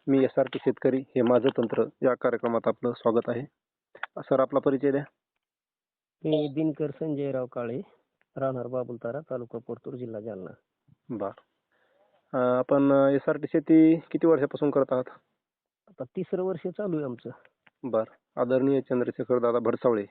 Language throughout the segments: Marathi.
मी SRT शेतकरी हे माझं तंत्र या कार्यक्रमात आपलं स्वागत आहे. सर आपला परिचय द्या. मी दिनकर संजयराव काळे, राहणार बाबुलतारा, तालुका परतूर, जिल्हा जालना. बर. आपण SRT शेती किती वर्षापासून करत आहात? आता 3रं वर्ष चालू आहे आमचं. बर. आदरणीय चंद्रशेखर दादा भडसावळे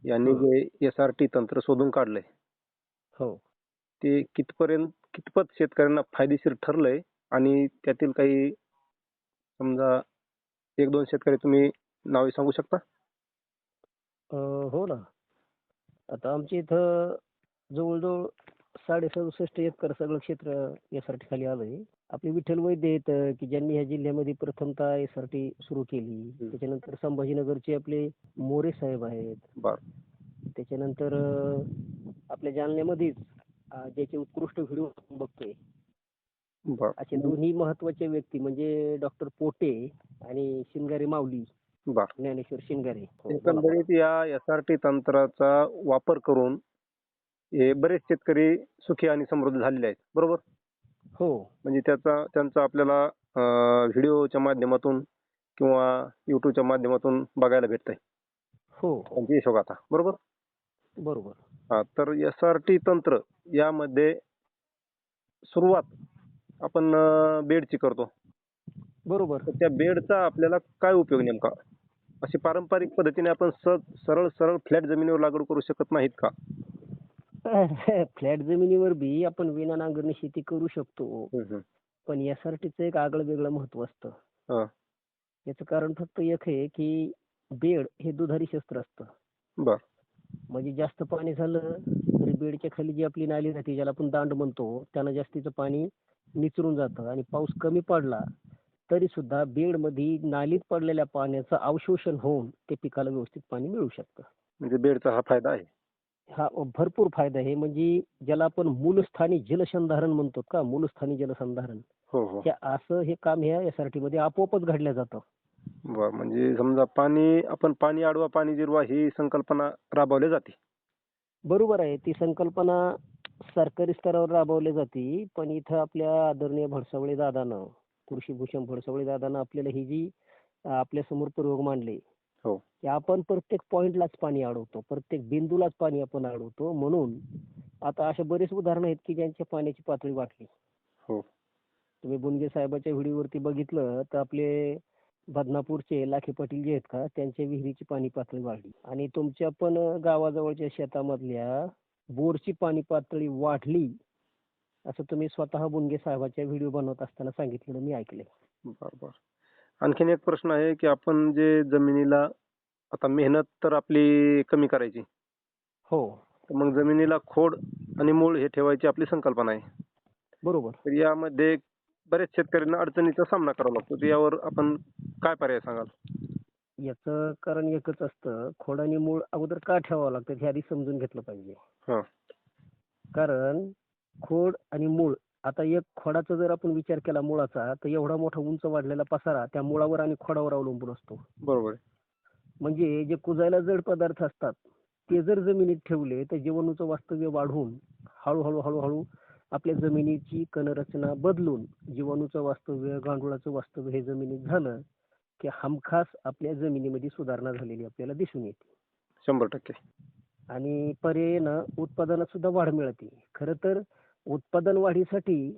यांनी हं. जे SRT तंत्र शोधून काढलंय हो. ते कितपत शेतकऱ्यांना फायदेशीर ठरलंय आणि त्यातील काही समजा 1-2 शेतकरी तुम्ही नावे सांगू शकता? हो ना. आता आमच्या इथं जवळजवळ 67.5 एकर सगळं क्षेत्र यासाठी खाली आलंय. आपले विठ्ठल वैद्य आहेत की ज्यांनी ह्या जिल्ह्यामध्ये प्रथमतः एसआरटी सुरू केली. त्याच्यानंतर संभाजीनगरचे आपले मोरे साहेब आहेत. बर. त्याच्यानंतर आपल्या जालन्यामध्येच ज्याचे उत्कृष्ट व्हिडिओ बघतोय बर. असे दोन्ही महत्वाचे व्यक्ती म्हणजे डॉक्टर पोटे आणि शिंगारे माऊली, बर. ज्ञानेश्वर शिंगारे. एकंदरीत या SRT तंत्राचा वापर करून हे बरेच शेतकरी सुखी आणि समृद्ध झालेले आहेत, बरोबर? हो. म्हणजे त्यांचा आपल्याला व्हिडिओच्या माध्यमातून किंवा युट्यूबच्या माध्यमातून बघायला भेटतंय हो. त्यांची यशोगाथा, बरोबर? बरोबर. हा, तर SRT तंत्र यामध्ये सुरुवात आपण बेडची करतो. बरोबर. तर त्या बेडचा आपल्याला काय उपयोग नेमका? अशी पारंपरिक पद्धतीने आपण सरळ फ्लॅट जमिनीवर लागवड करू शकत नाहीत का? फ्लॅट जमिनीवर बी आपण विना नांगरणी शेती करू शकतो. हम्म. पण यासाठीच एक आगळं वेगळं महत्व असतं. हा. याचं कारण फक्त एक आहे की बेड हे दुधारी शस्त्र असतं. बर. म्हणजे जास्त पाणी झालं तरी बेडच्या खाली जी आपली नाली राहते, ज्याला आपण दांड म्हणतो, त्यानं जास्तीचं पाणी निचरून जातं. आणि पाऊस कमी पडला तरी सुद्धा बेडमध्ये नालीत पडलेल्या पाण्याचं अवशोषण होऊन ते पिकाला व्यवस्थित पाणी मिळू शकतं. म्हणजे बेडचा हा फायदा आहे. हा भरपूर फायदा आहे. म्हणजे ज्याला आपण मूलस्थानी जलसंधारण म्हणतो का, मूलस्थानी जलसंधारण, हो हो. असं हे काम ह्या एसआरटी मध्ये आपोआपच घडलं जातं. बर. म्हणजे समजा पाणी अडवा पाणी जिरवा ही संकल्पना राबवली जाते. बरोबर आहे. ती संकल्पना सरकारी स्तरावर राबवली जाते. पण इथं आपल्या आदरणीय भडसावळे दादानं, कृषीभूषण भडसावळे दादानं आपल्याला ही जी आपल्या समोर प्रयोग मांडले हो. की आपण प्रत्येक पॉइंटलाच पाणी अडवतो, प्रत्येक बिंदूलाच पाणी आपण अडवतो. म्हणून आता अशा बरेच उदाहरणं आहेत की ज्यांच्या पाण्याची पातळी वाढली. हो. तुम्ही बुनगे साहेबाच्या व्हिडिओवरती बघितलं तर आपले बदनापूरचे लाखे पाटील जे आहेत का, त्यांच्या विहिरीची पाणी पातळी वाढली. आणि तुमच्या पण गावाजवळच्या शेतामधल्या बोरची पाणी पातळी वाढली असं तुम्ही स्वतः बुनगे साहेबाच्या व्हिडिओ बनवत असताना सांगितलेलं मी ऐकलंय. बर. आणखीन एक प्रश्न आहे की आपण जे जमिनीला आता मेहनत तर आपली कमी करायची, हो. तर मग जमिनीला खोड आणि मूळ हे ठेवायची आपली संकल्पना आहे. बरोबर. तर यामध्ये बऱ्याच शेतकऱ्यांना अडचणीचा सामना करावा लागतो. तर यावर आपण काय पर्याय सांगाल? याचं कारण एकच असतं, खोड आणि मूळ अगोदर का ठेवावं लागतं हे आधी समजून घेतलं पाहिजे. हा. कारण खोड आणि मूळ, आता एक खोडाचा जर आपण विचार केला मुळाचा, तर एवढा मोठा उंच वाढलेला पसारा त्या मुळावर आणि खोडावर अवलंबून असतो. बरोबर आहे. म्हणजे जे कुजायला जड पदार्थ असतात ते जर जमिनीत ठेवले तर जीवाणूचं वास्तव्य वाढून हळूहळू आपल्या जमिनीची कणरचना बदलून जीवाणूचं वास्तव्य, गांडुळाचं वास्तव्य हे जमिनीत झालं की हमखास आपल्या जमिनीमध्ये सुधारणा झालेली आपल्याला दिसून येते. 100%. आणि पर्यायानं उत्पादनात सुद्धा वाढ मिळते. खरं तर उत्पादन वाढीसाठी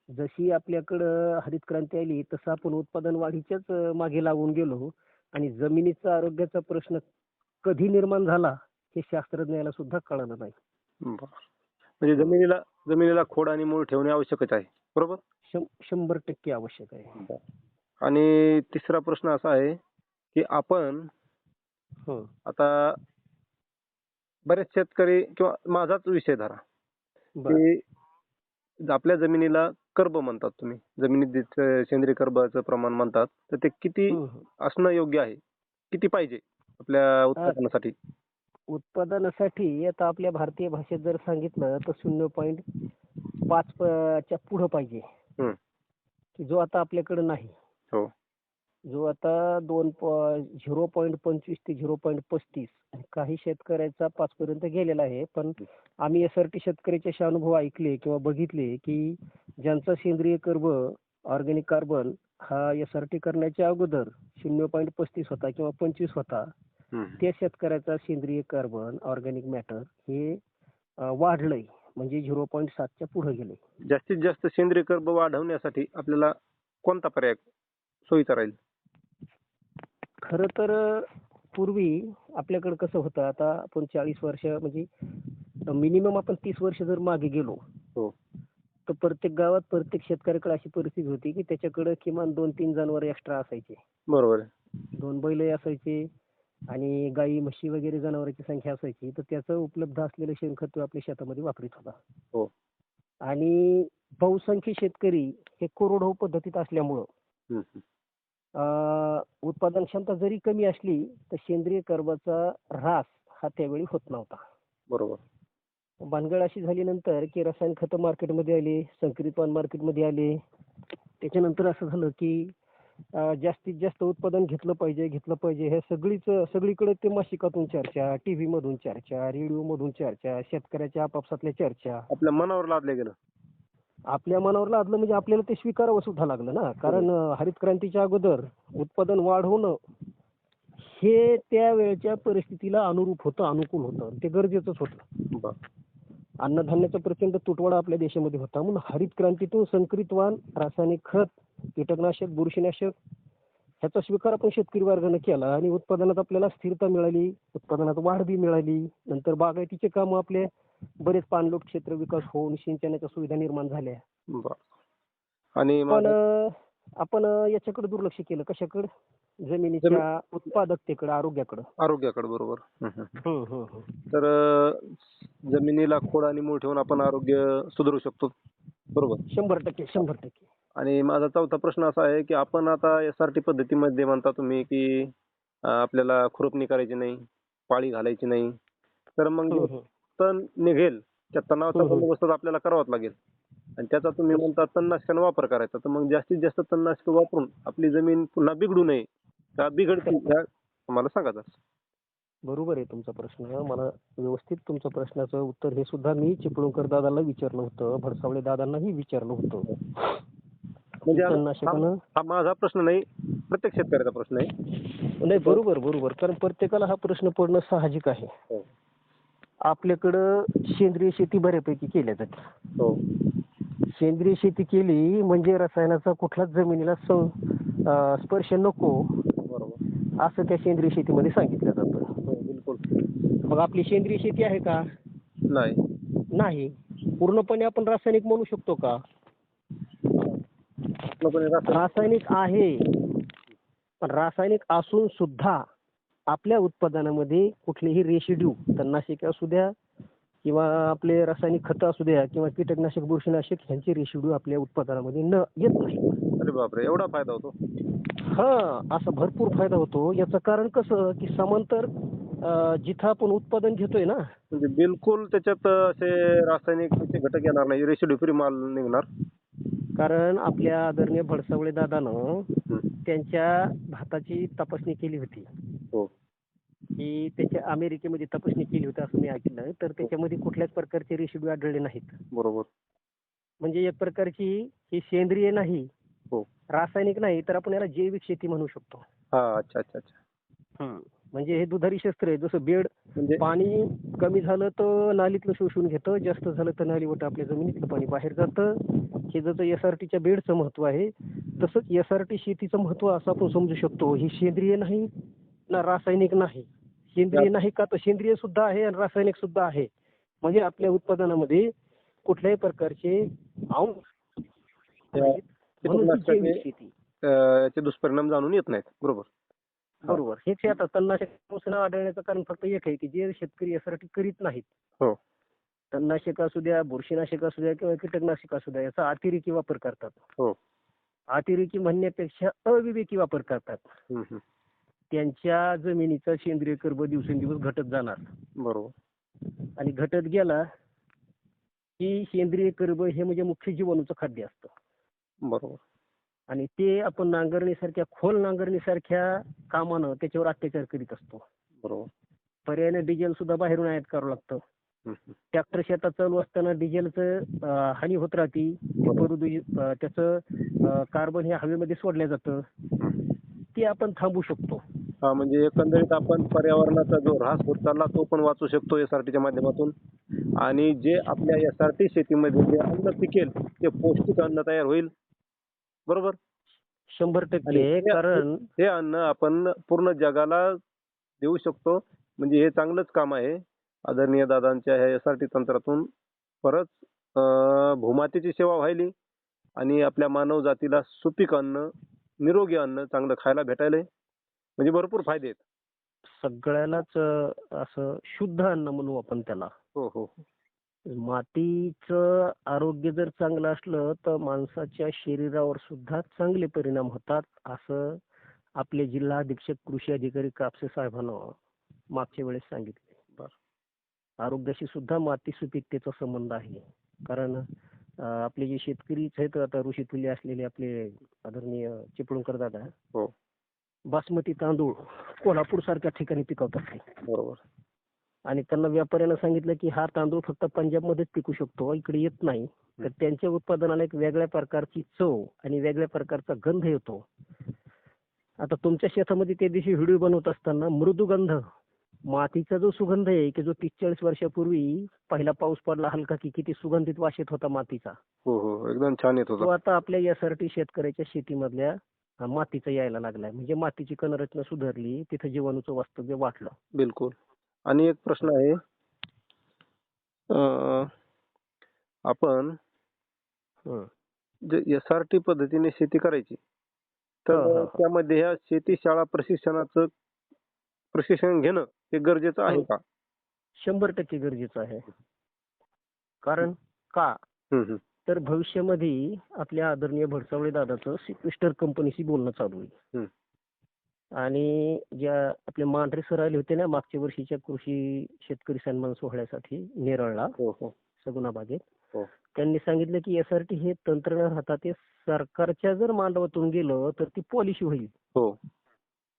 जशी आपल्याकडं हरित क्रांती आली तसं आपण उत्पादन वाढीच्याच मागे लागून गेलो आणि जमिनीचा आरोग्याचा प्रश्न कधी निर्माण झाला हे शास्त्रज्ञाला सुद्धा कळलं नाही. बर. म्हणजे जमिनीला खोड आणि मूळ ठेवणे आवश्यकच आहे, बरोबर? 100% आवश्यक आहे. बर. आणि तिसरा प्रश्न असा आहे की आपण हं. आता बरेच शेतकरी किंवा माझाच विषय धरा बर. की आपल्या जमिनीला कर्ब म्हणतात तुम्ही, जमिनीत सेंद्रिय कर्बाचं प्रमाण म्हणतात, तर ते किती असणं योग्य आहे, किती पाहिजे आपल्या उत्पादनासाठी? उत्पादनासाठी आता आपल्या भारतीय भाषेत जर सांगितलं तर 0.5 च्या पुढं पाहिजे, हं. की जो आता आपल्याकडे नाही. हो. जो आता 0.25 ते 0.35 आणि काही शेतकऱ्याचा 5 पर्यंत गेलेला आहे. पण आम्ही एसआरटी शेतकऱ्याचे असे अनुभव ऐकले किंवा बघितले की ज्यांचा सेंद्रिय कर्ब, ऑर्गॅनिक कार्बन हा SRT करण्याच्या अगोदर 0.35 होता किंवा 25 होता. त्या शेतकऱ्याचा सेंद्रिय कार्बन ऑर्गॅनिक मॅटर हे वाढलंय, म्हणजे 0.7च्या पुढे गेले. जास्तीत जास्त सेंद्रिय कर्ब वाढवण्यासाठी आपल्याला कोणता पर्याय सोयीचा राहील? खरं तर पूर्वी आपल्याकडे कसं होतं, आता आपण 40 वर्ष म्हणजे मिनिमम आपण 30 वर्ष जर मागे गेलो हो तर प्रत्येक गावात प्रत्येक शेतकऱ्याकडे अशी परिस्थिती होती की त्याच्याकडे किमान 2-3 जनावर एक्स्ट्रा असायचे. बरोबर आहे. 2 बैलही असायचे आणि गाई म्हशी वगैरे जनावरांची संख्या असायची, तर त्याचं उपलब्ध असलेलं शेणखत तो आपल्या शेतामध्ये वापरीत होता. हो आणि बहुसंख्य शेतकरी हे कोरडवाहू पद्धतीत असल्यामुळं हम्म, हम्म. उत्पादन क्षमता जरी कमी असली तर सेंद्रिय कर्बाचा ऱ्हास हा त्यावेळी होत नव्हता. बरोबर. भानगड अशी झाली नंतर की रसायन खतं मार्केटमध्ये आले, संकरित पान मार्केटमध्ये आले. त्याच्यानंतर असं झालं की जास्तीत जास्त उत्पादन घेतलं पाहिजे हे सगळीकडे ते मासिकातून चर्चा, टीव्ही मधून चर्चा, रेडिओ मधून चर्चा, शेतकऱ्याच्या आपापसातल्या चर्चा. आपल्या मनावर लादलं गेलं. आपल्या मनावर लादलं म्हणजे आपल्याला ते स्वीकारावं सुद्धा लागलं ना, कारण हरित क्रांतीच्या अगोदर उत्पादन वाढवणं हे त्या वेळच्या परिस्थितीला अनुरूप होतं, अनुकूल होतं, ते गरजेचंच होतं. बरं. अन्नधान्याचा प्रचंड तुटवडा आपल्या देशामध्ये होता, म्हणून हरित क्रांतीतून संकरित वाण, रासायनिक खत, कीटकनाशक, बुरशीनाशक ह्याचा स्वीकार आपण शेतकरी वर्गाने केला आणि उत्पादनात आपल्याला स्थिरता मिळाली, उत्पादनात वाढ बी मिळाली. नंतर बागायतीचे काम आपले बरेच पाणलोट क्षेत्र विकास होऊन सिंचनाच्या सुविधा निर्माण झाल्या. बरं. आणि पण आपण याच्याकडे दुर्लक्ष केलं. कशाकडे? जमिनीच्या उत्पादकतेकडे, आरोग्याकडे. आरोग्याकडे. बरोबर. तर जमिनीला खोड आणि मूळ ठेवून आपण आरोग्य सुधारू शकतो. बरोबर. 100%. आणि माझा चौथा प्रश्न असा आहे की आपण आता SRT पद्धतीमध्ये म्हणता तुम्ही की आपल्याला खुरपणी करायची नाही, पाळी घालायची नाही, तर मग जे तण निघेल त्या तणावाचा बंदोबस्त आपल्याला करावाच लागेल. आणि त्याचा तुम्ही म्हणता तणनाशकांचा वापर करायचा, तर मग जास्तीत जास्त तणनाशक वापरून आपली जमीन पुन्हा बिघडू नये का बिघडते ह्या मला सांगा. बरोबर आहे तुमचा प्रश्न. मला व्यवस्थित तुमच्या प्रश्नाचं उत्तर हे सुद्धा मी चिपळूणकर दादाला विचारलं होतं, भडसावळे दादांनाही विचारलं होतं. म्हणजे तणनाशकानं हा माझा प्रश्न नाही, प्रत्येक शेतकऱ्याचा प्रश्न आहे. नाही, बरोबर. कारण प्रत्येकाला हा प्रश्न पडणं साहजिक आहे. हो. आपल्याकडं सेंद्रिय शेती बऱ्यापैकी केल्या जाते. हो. सेंद्रिय शेती केली म्हणजे रसायनाचा कुठलाच जमिनीला स्पर्श नको, बरोबर. असं त्या सेंद्रिय शेतीमध्ये सांगितलं जातं. हो, बिलकुल. मग आपली सेंद्रिय शेती आहे का? नाही. पूर्णपणे आपण रासायनिक म्हणू शकतो का? रासायनिक आहे. पण रासायनिक असून सुद्धा आपल्या उत्पादनामध्ये कुठलेही रेसिड्यू, तणनाशके असू द्या किंवा आपले रासायनिक खतं असू द्या किंवा कीटकनाशक, बुरशीनाशक ह्यांचे रेसिड्यू आपल्या उत्पादनामध्ये येत नाही. अरे बापरे, एवढा फायदा होतो? असा भरपूर फायदा होतो. याचं कारण कसं की समांतर जिथं आपण उत्पादन घेतोय ना, म्हणजे बिलकुल त्याच्यात असे रासायनिक घटक येणार नाही, रेसिड्यू फ्री माल निघणार. कारण आपल्या आदरणीय भडसावळे दादानं त्यांच्या भाताची तपासणी केली होती. हो. की त्याच्या अमेरिकेमध्ये तपासणी केली होती असं मी ऐकलं, तर त्याच्यामध्ये कुठल्याच प्रकारचे रेसिड्यू आढळले नाहीत. बरोबर. म्हणजे एक प्रकारची ही सेंद्रिय नाही, हो. रासायनिक नाही, तर आपण याला जैविक शेती म्हणू शकतो. अच्छा. म्हणजे हे दुधारी शस्त्र आहे. जसं बेड म्हणजे पाणी कमी झालं तर नालीतलं शोषून घेतं, जास्त झालं तर नालीवाट आपल्या जमिनीतलं पाणी बाहेर जातं. हे जसं SRTच्या बेडचं महत्व आहे, तसंच SRT शेतीचं महत्व असं आपण समजू शकतो. ही सेंद्रिय नाही ना रासायनिक नाही. सेंद्रिय नाही का, तर सेंद्रिय सुद्धा आहे आणि रासायनिक सुद्धा आहे. म्हणजे आपल्या उत्पादनामध्ये कुठल्याही प्रकारचे याचे दुष्परिणाम जाणून येत नाहीत. बरोबर. हेच आता तणनाशक आढळण्याचं कारण फक्त एक आहे की जे शेतकरी SRT करीत नाहीत. हो. तणनाशक असू द्या, बुरशीनाशक असू द्या किंवा कीटकनाशक असू द्या, याचा अतिरेकी वापर करतात. हो. अतिरेकी म्हणण्यापेक्षा अविवेकी वापर करतात. त्यांच्या जमिनीचा सेंद्रिय कर्ब दिवसेंदिवस घटत जाणार. बरोबर. आणि घटत गेला की सेंद्रिय कर्ब हे म्हणजे मुख्य जीवाणूचं खाद्य असतं. बरोबर. आणि ते आपण नांगरणीसारख्या खोल नांगरणीसारख्या कामानं त्याच्यावर अत्याचार करीत असतो. बरोबर. पर्यायाने डिझेल सुद्धा बाहेरून आयात करावं लागतं. हं, हं. ट्रॅक्टर शेतात चालू असताना डिझेलचं हानी होत राहते. त्याचं कार्बन हे हवेमध्ये सोडलं जातं. ते आपण थांबवू शकतो. हा, म्हणजे एकंदरीत आपण पर्यावरणाचा जो ऱ्हास होत चालला तो पण वाचू शकतो एसआरटीच्या माध्यमातून. आणि जे आपल्या एसआरटी शेतीमध्ये जे अन्न पिकेल ते पौष्टिक अन्न तयार होईल. बरोबर. 100% आणि हे कारण हे अन्न आपण पूर्ण जगाला देऊ शकतो. म्हणजे हे चांगलंच काम आहे आदरणीय दादांच्या ह्या एसआरटी तंत्रातून. परत भूमातेची सेवा व्हायली आणि आपल्या मानव जातीला सुपीक अन्न, निरोगी अन्न चांगलं खायला भेटायलंय. म्हणजे भरपूर फायदे आहेत. सगळ्यालाच असं शुद्ध अन्न म्हणू आपण त्याला. हो, हो. मातीचं आरोग्य जर चांगलं असलं तर माणसाच्या शरीरावर सुद्धा चांगले परिणाम होतात, असं आपले जिल्हा अधीक्षक कृषी अधिकारी कापसे साहेबांना मागच्या वेळेस सांगितले. बरं. आरोग्याशी सुद्धा माती सुपीकतेचा संबंध आहे. कारण आपले जे शेतकरी आहेत आता ऋषीतुल्य असलेले आपले आदरणीय चिपळूणकर दादा, हो. बासमती तांदूळ कोल्हापूर सारख्या ठिकाणी पिकवतात ते. बरोबर. आणि त्यांना व्यापाऱ्यानं सांगितलं की हा तांदूळ फक्त पंजाबमध्येच पिकू शकतो, इकडे येत नाही. तर त्यांच्या उत्पादनाला एक वेगळ्या प्रकारची चव आणि वेगळ्या प्रकारचा गंध येतो. आता तुमच्या शेतामध्ये त्या दिवशी व्हिडिओ बनवत असताना मृदुगंध, मातीचा जो सुगंध आहे की जो 30-40 वर्षापूर्वी पहिला पाऊस पडला हलका की किती सुगंधित वास येत होता मातीचा, हो, हो. एकदम छान येत तो होता. आता आपल्या यासाठी शेतकऱ्याच्या शेतीमधल्या मातीचा यायला लागलाय. म्हणजे मातीची कणरचना सुधारली, तिथं जीवाणूचं वास्तव्य वाढलं. बिलकुल. आणि एक प्रश्न आहे. आपण हं. जे एसआरटी पद्धतीने शेती करायची तर हो. त्यामध्ये ह्या शेती शाळा प्रशिक्षणाचं प्रशिक्षण घेणं हे गरजेचं आहे का? 100% गरजेचं आहे. कारण का? हं, हं. तर भविष्यामध्ये आपल्या आदरणीय भडसावळे दादाचं सिक्विस्टर कंपनीशी बोलणं चालू आहे. हं. आणि ज्या आपले मांढरे सर आले होते ना मागच्या वर्षीच्या कृषी शेतकरी सन्मान सोहळ्यासाठी नेरळला, हो, हो. सगुणा बागेत, हो. त्यांनी सांगितलं की एसआरटी हे तंत्रज्ञान हातात ते सरकारच्या जर मांडवातून गेलं तर ती पॉलिसी होईल. हो.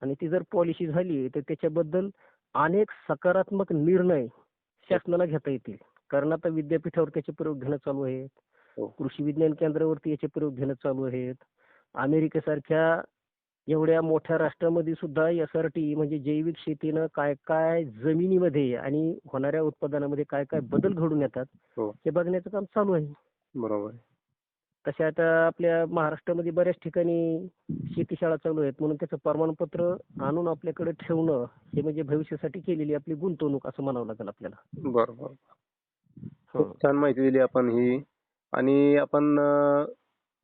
आणि ती जर पॉलिसी झाली तर त्याच्याबद्दल अनेक सकारात्मक निर्णय शासनाला घेता येतील. कारण आता विद्यापीठावर त्याचे प्रयोग घेणं चालू आहेत. हो. कृषी विज्ञान केंद्रावरती याचे प्रयोग घेणं चालू आहेत. अमेरिकेसारख्या एवढ्या मोठ्या राष्ट्रामध्ये सुद्धा एसआरटी म्हणजे जैविक शेतीनं काय काय जमिनीमध्ये आणि होणाऱ्या उत्पादनामध्ये काय काय बदल घडून येतात हो. हे बघण्याचं काम चालू आहे. बरोबर आहे. तशा आता आपल्या महाराष्ट्रामध्ये बऱ्याच ठिकाणी शेतीशाळा चालू आहेत, म्हणून त्याचं प्रमाणपत्र आणून आपल्याकडे ठेवणं हे म्हणजे भविष्यासाठी केलेली आपली गुंतवणूक असं म्हणावं लागेल आपल्याला. बरोबर. हो. खूप छान माहिती दिली आपण ही. आणि आपण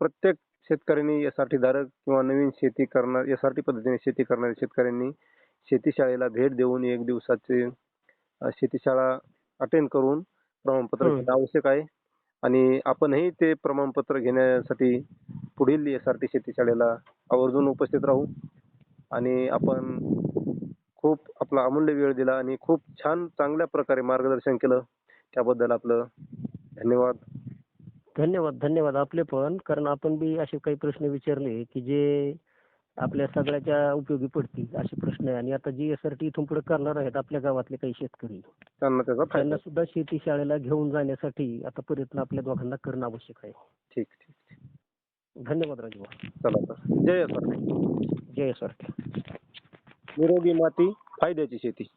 प्रत्येक शेतकऱ्यांनी एसआरटी धारक किंवा नवीन शेती करणार एसआरटी पद्धतीने शेती करणाऱ्या शेतकऱ्यांनी शेतीशाळेला भेट देऊन 1 दिवसाची शेतीशाळा अटेंड करून प्रमाणपत्र घेणं आवश्यक आहे. आणि आपणही ते प्रमाणपत्र घेण्यासाठी पुढील एसआरटी शेतीशाळेला आवर्जून उपस्थित राहू. आणि आपण खूप आपला अमूल्य वेळ दिला आणि खूप छान चांगल्या प्रकारे मार्गदर्शन केलं. त्याबद्दल आपलं धन्यवाद. धन्यवाद आपले पण. कारण आपण बी असे काही प्रश्न विचारले की जे आपल्या सगळ्याच्या उपयोगी पडतील असे प्रश्न आहे. आणि आता जी एसआरटी इथून पुढे करणार आहेत आपल्या गावातले काही शेतकरी, त्यांना त्याचा फायदा. त्यांना सुद्धा शेती शाळेला घेऊन जाण्यासाठी आता प्रयत्न आपल्या दोघांना करणं आवश्यक आहे. ठीक, ठीक. धन्यवाद राजू. चला तर. जय एसआरटी. जय एसआरटी. निरोगी माती, फायद्याची शेती.